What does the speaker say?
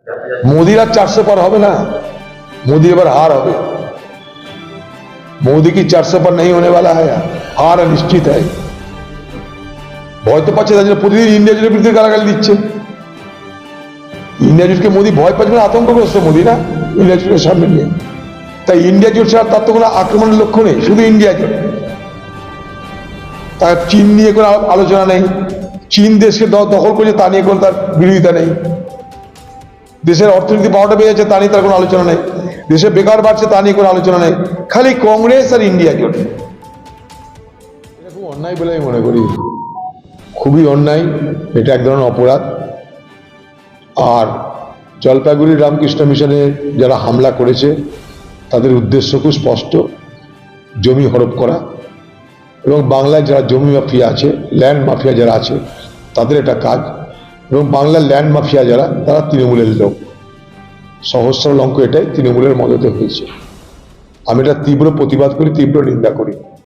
मोदी আর 400 पर হবে না। मोदी এবার हार হবে। मोदी की 400 पर नहीं होने वाला है, हार निश्चित है। ভয় তো পাচ্ছে, তার জন্য প্রতিদিন ইন্ডিয়া জোটের বিরুদ্ধে গালাগালি দিচ্ছে। ইন্ডিয়া জোটকে মোদি ভয় পাচ্ছে না, আতঙ্কগ্রস্ত মোদি না ইন্ডিয়া জোটের সামনে নিয়ে। তাই ইন্ডিয়া জোট ছাড়া তার তো কোনো আক্রমণের লক্ষ্য নেই, শুধু ইন্ডিয়া জোট। তার চীন নিয়ে কোনো আলোচনা নেই, চীন দেশকে দখল করেছে তা নিয়ে কোনো তার বিরোধিতা নেই, দেশের অর্থনীতি পাওয়াটা বেড়ে যাচ্ছে তা নিয়ে তার কোনো আলোচনা নেই, দেশে বেকার বাড়ছে তা নিয়ে কোনো আলোচনা নেই, খালি কংগ্রেস আর ইন্ডিয়া জোট। এটা খুব অন্যায় বলে আমি মনে করি, খুবই অন্যায়, এটা এক ধরনের অপরাধ। আর জলপাইগুড়ি রামকৃষ্ণ মিশনে যারা হামলা করেছে তাদের উদ্দেশ্য খুব স্পষ্ট, জমি হড়প করা, এবং বাংলায় যারা জমি মাফিয়া আছে, ল্যান্ড মাফিয়া যারা আছে তাদের এটা কাজ, এবং বাংলার ল্যান্ড মাফিয়া যারা তারা তৃণমূলের লোক। সহজ সরল অঙ্ক এটাই, তৃণমূলের মদতে হয়েছে। আমি এটা তীব্র প্রতিবাদ করি, তীব্র নিন্দা করি।